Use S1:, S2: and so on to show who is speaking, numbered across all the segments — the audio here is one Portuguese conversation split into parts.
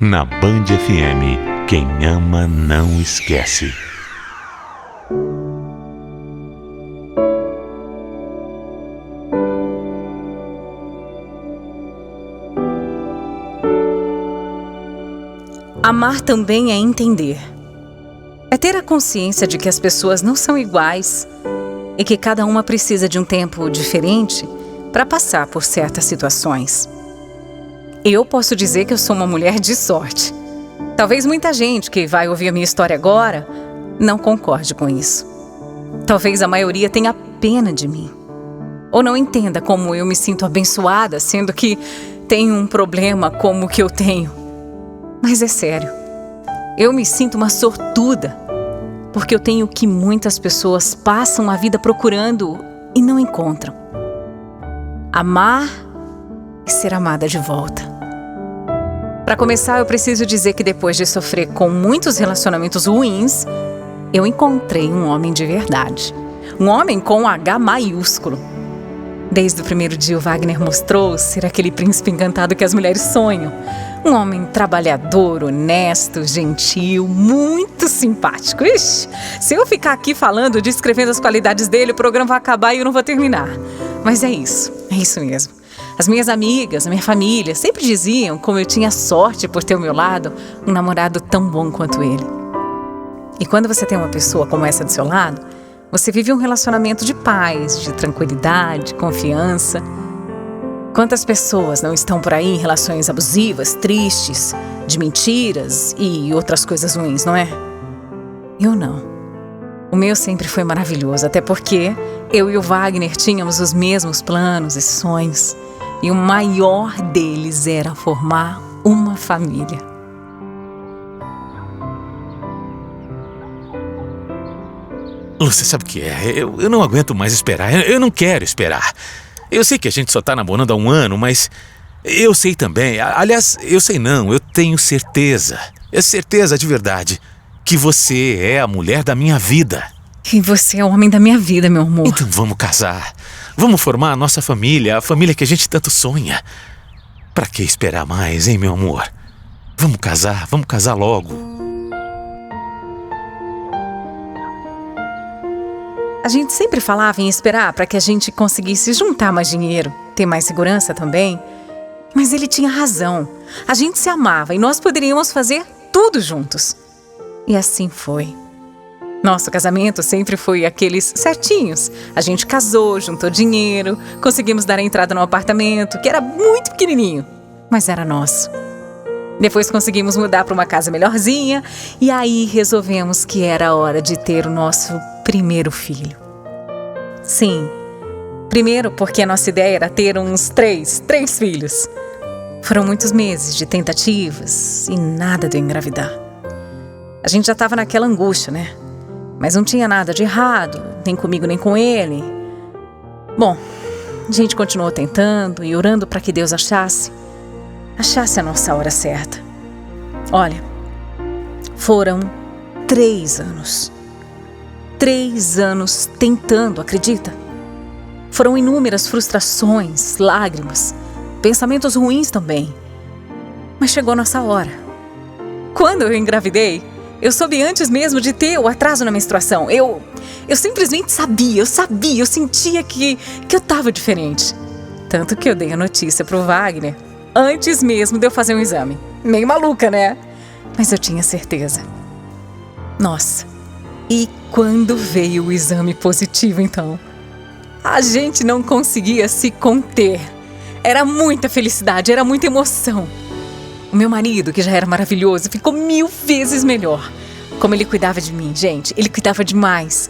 S1: Na Band FM, quem ama não esquece.
S2: Amar também é entender. É ter a consciência de que as pessoas não são iguais e que cada uma precisa de um tempo diferente para passar por certas situações. Eu posso dizer que eu sou uma mulher de sorte. Talvez muita gente que vai ouvir a minha história agora não concorde com isso. Talvez a maioria tenha pena de mim. Ou não entenda como eu me sinto abençoada, sendo que tenho um problema como o que eu tenho. Mas é sério, eu me sinto uma sortuda, porque eu tenho o que muitas pessoas passam a vida procurando e não encontram. Amar e ser amada de volta. Para começar, eu preciso dizer que depois de sofrer com muitos relacionamentos ruins, eu encontrei um homem de verdade. Um homem com H maiúsculo. Desde o primeiro dia, o Wagner mostrou ser aquele príncipe encantado que as mulheres sonham. Um homem trabalhador, honesto, gentil, muito simpático. Ixi, se eu ficar aqui falando, descrevendo as qualidades dele, o programa vai acabar e eu não vou terminar. Mas é isso mesmo. As minhas amigas, a minha família, sempre diziam como eu tinha sorte por ter ao meu lado um namorado tão bom quanto ele. E quando você tem uma pessoa como essa do seu lado, você vive um relacionamento de paz, de tranquilidade, confiança. Quantas pessoas não estão por aí em relações abusivas, tristes, de mentiras e outras coisas ruins, não é? Eu não. O meu sempre foi maravilhoso, até porque eu e o Wagner tínhamos os mesmos planos e sonhos. E o maior deles era formar uma família.
S3: Lúcia, sabe o que é? Eu não aguento mais esperar. Eu não quero esperar. Eu sei que a gente só tá namorando há 1 ano, mas eu sei também. Aliás, eu sei não, eu tenho certeza. É certeza de verdade que você é a mulher da minha vida.
S2: E você é o homem da minha vida, meu amor.
S3: Então vamos casar. Vamos formar a nossa família, a família que a gente tanto sonha. Pra que esperar mais, hein, meu amor? Vamos casar logo.
S2: A gente sempre falava em esperar para que a gente conseguisse juntar mais dinheiro, ter mais segurança também. Mas ele tinha razão. A gente se amava e nós poderíamos fazer tudo juntos. E assim foi. Nosso casamento sempre foi aqueles certinhos. A gente casou, juntou dinheiro, conseguimos dar a entrada no apartamento, que era muito pequenininho, mas era nosso. Depois conseguimos mudar para uma casa melhorzinha e aí resolvemos que era a hora de ter o nosso primeiro filho. Sim, primeiro porque a nossa ideia era ter uns três filhos. Foram muitos meses de tentativas e nada de engravidar. A gente já estava naquela angústia, né? Mas não tinha nada de errado, nem comigo nem com ele. Bom, a gente continuou tentando e orando para que Deus achasse a nossa hora certa. Olha, foram 3 anos. 3 anos tentando, acredita? Foram inúmeras frustrações, lágrimas, pensamentos ruins também. Mas chegou nossa hora. Quando eu engravidei, eu soube antes mesmo de ter o atraso na menstruação. Eu simplesmente sabia, eu sentia que eu tava diferente. Tanto que eu dei a notícia pro Wagner antes mesmo de eu fazer um exame. Meio maluca, né? Mas eu tinha certeza. Nossa, e quando veio o exame positivo então? A gente não conseguia se conter. Era muita felicidade, era muita emoção. O meu marido, que já era maravilhoso, ficou 1000 vezes melhor. Como ele cuidava de mim, gente, ele cuidava demais.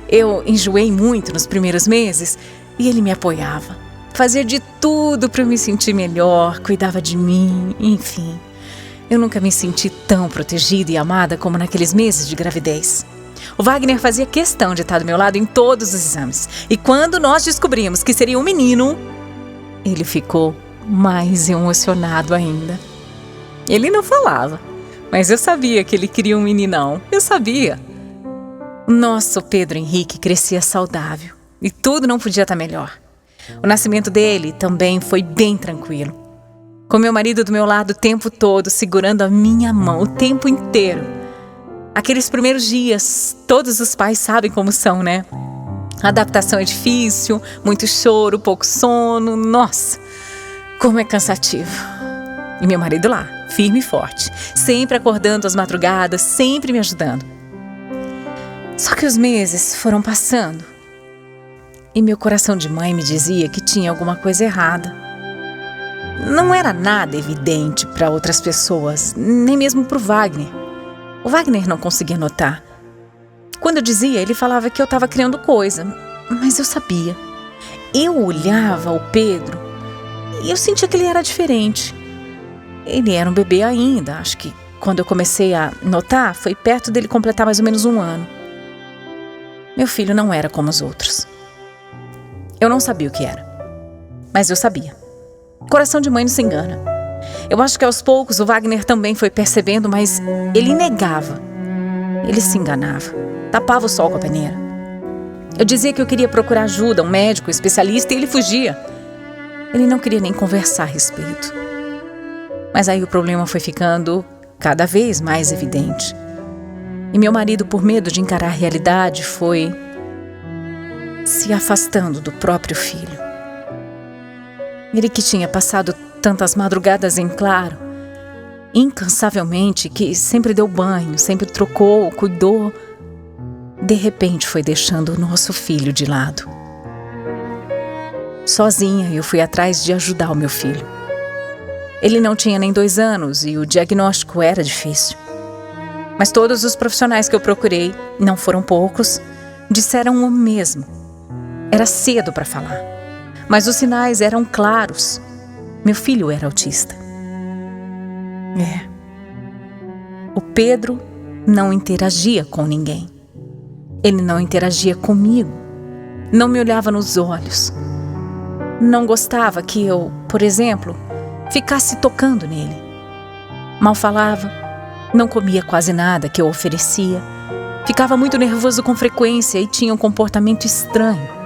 S2: Eu enjoei muito nos primeiros meses e ele me apoiava. Fazia de tudo para eu me sentir melhor, cuidava de mim, enfim. Eu nunca me senti tão protegida e amada como naqueles meses de gravidez. O Wagner fazia questão de estar do meu lado em todos os exames. E quando nós descobrimos que seria um menino, ele ficou mais emocionado ainda. Ele não falava, mas eu sabia que ele queria um meninão. Eu sabia. O nosso Pedro Henrique crescia saudável e tudo não podia estar melhor. O nascimento dele também foi bem tranquilo. com meu marido do meu lado o tempo todo, segurando a minha mão o tempo inteiro. Aqueles primeiros dias, todos os pais sabem como são, né? A adaptação é difícil, muito choro, pouco sono. Nossa, como é cansativo. E meu marido lá, firme e forte, sempre acordando às madrugadas, sempre me ajudando. Só que os meses foram passando e meu coração de mãe me dizia que tinha alguma coisa errada. Não era nada evidente para outras pessoas, nem mesmo para o Wagner. O Wagner não conseguia notar. Quando eu dizia, ele falava que eu estava criando coisa, mas eu sabia. Eu olhava o Pedro e eu sentia que ele era diferente. Ele era um bebê ainda, acho que quando eu comecei a notar, foi perto dele completar mais ou menos 1 ano. Meu filho não era como os outros. Eu não sabia o que era, mas eu sabia. Coração de mãe não se engana. Eu acho que aos poucos o Wagner também foi percebendo, mas ele negava. Ele se enganava, tapava o sol com a peneira. Eu dizia que eu queria procurar ajuda, um médico, um especialista, e ele fugia. Ele não queria nem conversar a respeito. Mas aí o problema foi ficando cada vez mais evidente. E meu marido, por medo de encarar a realidade, foi se afastando do próprio filho. Ele que tinha passado tantas madrugadas em claro, incansavelmente, que sempre deu banho, sempre trocou, cuidou, de repente foi deixando o nosso filho de lado. Sozinha eu fui atrás de ajudar o meu filho. Ele não tinha nem 2 anos e o diagnóstico era difícil. Mas todos os profissionais que eu procurei, não foram poucos, disseram o mesmo. Era cedo para falar, mas os sinais eram claros. Meu filho era autista. O Pedro não interagia com ninguém. Ele não interagia comigo. Não me olhava nos olhos. Não gostava que eu, por exemplo, ficasse tocando nele. Mal falava, não comia quase nada que eu oferecia. Ficava muito nervoso com frequência e tinha um comportamento estranho.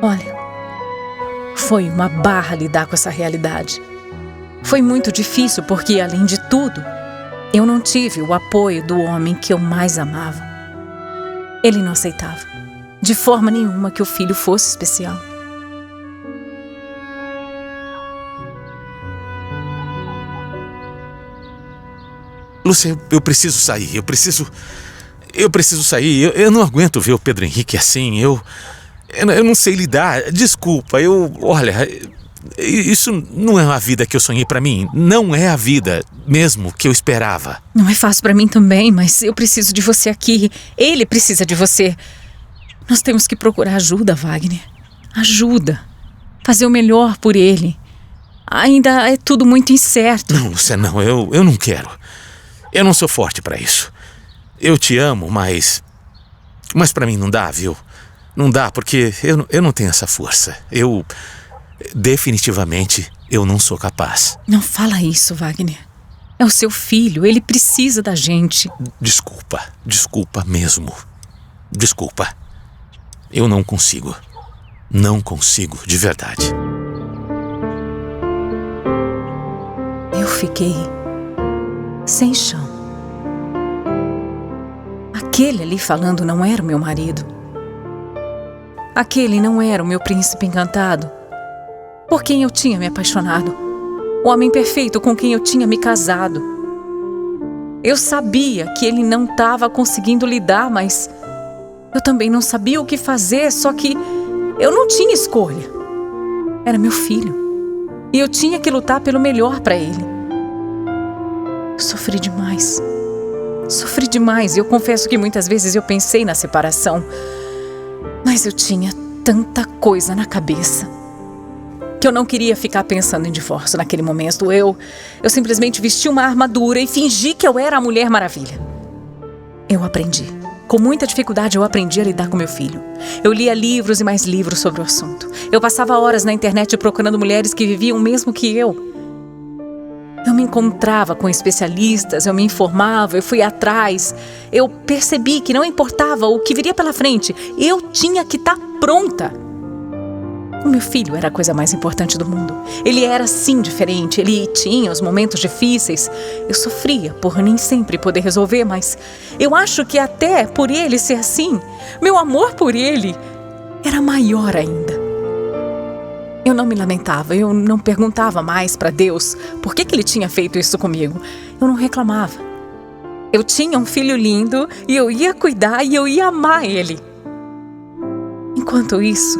S2: Olha, foi uma barra lidar com essa realidade. Foi muito difícil porque, além de tudo, eu não tive o apoio do homem que eu mais amava. Ele não aceitava, de forma nenhuma, que o filho fosse especial.
S3: Lúcia, eu preciso sair, eu preciso sair. Eu não aguento ver o Pedro Henrique assim, eu não sei lidar. Desculpa, olha, isso não é a vida que eu sonhei pra mim. Não é a vida mesmo que eu esperava.
S2: Não é fácil pra mim também, mas eu preciso de você aqui. Ele precisa de você. Nós temos que procurar ajuda, Wagner. Ajuda. Fazer o melhor por ele. Ainda é tudo muito incerto.
S3: Não, Lúcia, não, eu não quero. Eu não sou forte pra isso. Eu te amo, mas pra mim não dá, viu? Não dá, porque eu não tenho essa força. Definitivamente, eu não sou capaz.
S2: Não fala isso, Wagner. É o seu filho, ele precisa da gente.
S3: Desculpa mesmo. Desculpa. Eu não consigo. Não consigo, de verdade.
S2: Eu fiquei sem chão. Aquele ali falando não era o meu marido. Aquele não era o meu príncipe encantado, por quem eu tinha me apaixonado, o homem perfeito com quem eu tinha me casado. Eu sabia que ele não estava conseguindo lidar, mas eu também não sabia o que fazer, só que eu não tinha escolha. Era meu filho e eu tinha que lutar pelo melhor para ele. Eu sofri demais e eu confesso que muitas vezes eu pensei na separação, mas eu tinha tanta coisa na cabeça que eu não queria ficar pensando em divórcio naquele momento. Eu simplesmente vesti uma armadura e fingi que eu era a Mulher Maravilha. Eu aprendi. Com muita dificuldade eu aprendi a lidar com meu filho. Eu lia livros e mais livros sobre o assunto. Eu passava horas na internet procurando mulheres que viviam o mesmo que eu. Eu me encontrava com especialistas, eu me informava, eu fui atrás. Eu percebi que não importava o que viria pela frente, eu tinha que estar pronta. O meu filho era a coisa mais importante do mundo. Ele era sim diferente, ele tinha os momentos difíceis. Eu sofria por nem sempre poder resolver, mas eu acho que até por ele ser assim, meu amor por ele era maior ainda. Eu não me lamentava, eu não perguntava mais para Deus por que ele tinha feito isso comigo. Eu não reclamava. Eu tinha um filho lindo e eu ia cuidar e eu ia amar ele. Enquanto isso,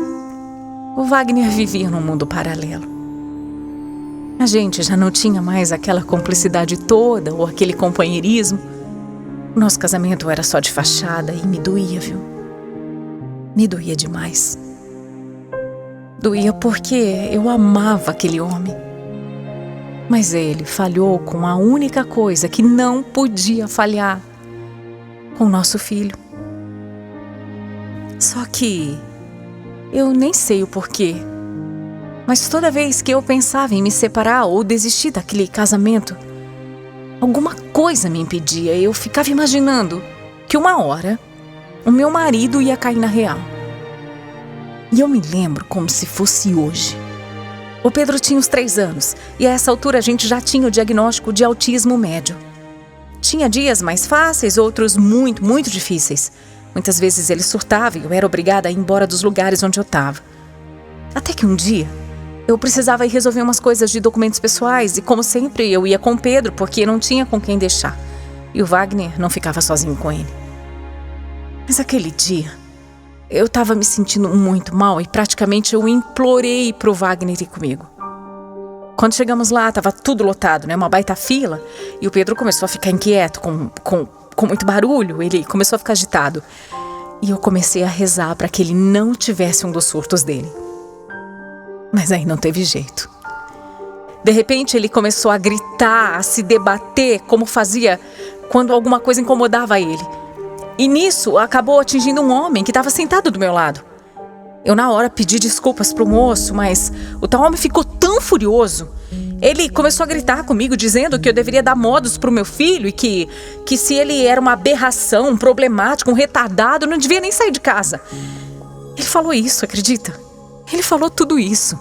S2: o Wagner vivia num mundo paralelo. A gente já não tinha mais aquela cumplicidade toda ou aquele companheirismo. O nosso casamento era só de fachada e me doía, viu? Me doía demais. Doía porque eu amava aquele homem. Mas ele falhou com a única coisa que não podia falhar: com o nosso filho. Só que eu nem sei o porquê, mas toda vez que eu pensava em me separar ou desistir daquele casamento, alguma coisa me impedia. Eu ficava imaginando que uma hora o meu marido ia cair na real. E eu me lembro como se fosse hoje. O Pedro tinha uns 3 anos e a essa altura a gente já tinha o diagnóstico de autismo médio. Tinha dias mais fáceis, outros muito, muito difíceis. Muitas vezes ele surtava e eu era obrigada a ir embora dos lugares onde eu estava. Até que um dia, eu precisava ir resolver umas coisas de documentos pessoais e, como sempre, eu ia com Pedro porque não tinha com quem deixar. E o Wagner não ficava sozinho com ele. Mas aquele dia, eu estava me sentindo muito mal e praticamente eu implorei pro Wagner ir comigo. Quando chegamos lá, estava tudo lotado, né? Uma baita fila. E o Pedro começou a ficar inquieto, com muito barulho. Ele começou a ficar agitado. E eu comecei a rezar para que ele não tivesse um dos surtos dele. Mas aí não teve jeito. De repente ele começou a gritar, a se debater, como fazia quando alguma coisa incomodava ele. E nisso acabou atingindo um homem que estava sentado do meu lado. Eu na hora pedi desculpas pro moço, mas o tal homem ficou tão furioso. Ele começou a gritar comigo, dizendo que eu deveria dar modos pro meu filho e que se ele era uma aberração, um problemático, um retardado, eu não devia nem sair de casa. Ele falou isso, acredita? Ele falou tudo isso.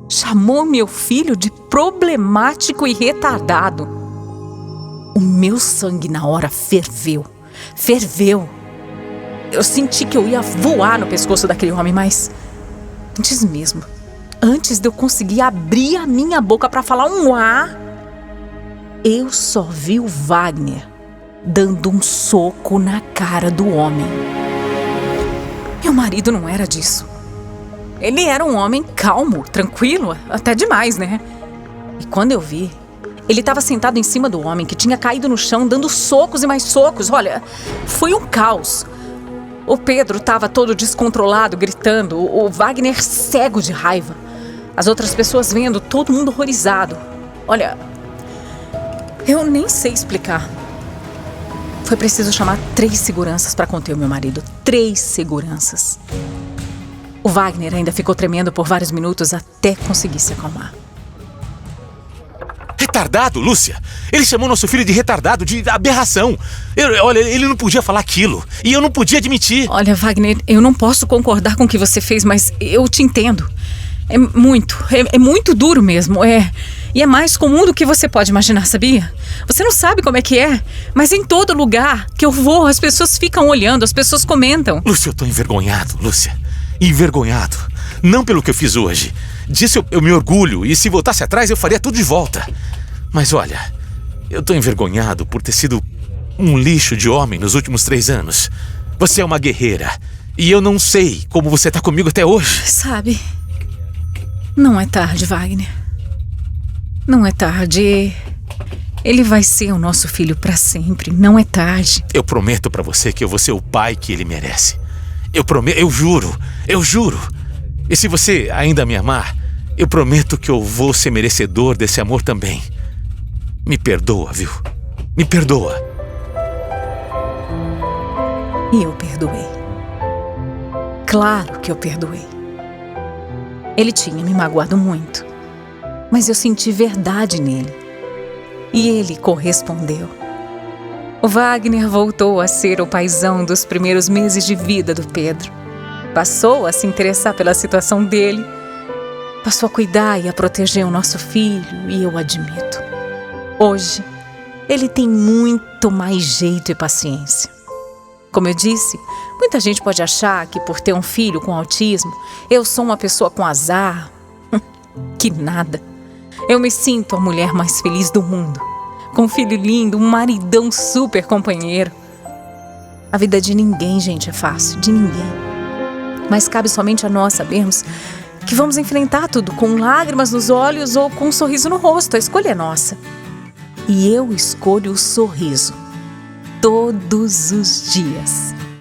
S2: Chamou meu filho de problemático e retardado. O meu sangue na hora ferveu. Ferveu. Eu senti que eu ia voar no pescoço daquele homem, mas antes de eu conseguir abrir a minha boca para falar um A, eu só vi o Wagner dando um soco na cara do homem. Meu marido não era disso. Ele era um homem calmo, tranquilo, até demais, né? E quando eu vi, ele estava sentado em cima do homem que tinha caído no chão, dando socos e mais socos. Olha, foi um caos. O Pedro estava todo descontrolado, gritando. O Wagner cego de raiva. As outras pessoas vendo, todo mundo horrorizado. Olha, eu nem sei explicar. Foi preciso chamar 3 seguranças para conter o meu marido. 3 seguranças. O Wagner ainda ficou tremendo por vários minutos até conseguir se acalmar.
S3: Retardado, Lúcia! Ele chamou nosso filho de retardado, de aberração. Olha, ele não podia falar aquilo. E eu não podia admitir.
S2: Olha, Wagner, eu não posso concordar com o que você fez, mas eu te entendo. É muito duro mesmo, E é mais comum do que você pode imaginar, sabia? Você não sabe como é que é, mas em todo lugar que eu vou, as pessoas ficam olhando, as pessoas comentam.
S3: Lúcia, eu tô envergonhado, Lúcia. Envergonhado. Não pelo que eu fiz hoje. Disso eu me orgulho, e se voltasse atrás eu faria tudo de volta. Mas olha, eu tô envergonhado por ter sido um lixo de homem nos últimos 3 anos. Você é uma guerreira, e eu não sei como você tá comigo até hoje.
S2: Sabe, não é tarde, Wagner. Não é tarde. Ele vai ser o nosso filho pra sempre, não é tarde.
S3: Eu prometo pra você que eu vou ser o pai que ele merece. Eu prometo, eu juro. E se você ainda me amar, eu prometo que eu vou ser merecedor desse amor também. Me perdoa, viu? Me perdoa.
S2: E eu perdoei. Claro que eu perdoei. Ele tinha me magoado muito, mas eu senti verdade nele. E ele correspondeu. O Wagner voltou a ser o paizão dos primeiros meses de vida do Pedro. Passou a se interessar pela situação dele. Passou a cuidar e a proteger o nosso filho, e eu admito. Hoje, ele tem muito mais jeito e paciência. Como eu disse, muita gente pode achar que por ter um filho com autismo, eu sou uma pessoa com azar. Que nada. Eu me sinto a mulher mais feliz do mundo. Com um filho lindo, um maridão super companheiro. A vida de ninguém, gente, é fácil, de ninguém. Mas cabe somente a nós sabermos que vamos enfrentar tudo com lágrimas nos olhos ou com um sorriso no rosto. A escolha é nossa. E eu escolho o sorriso todos os dias.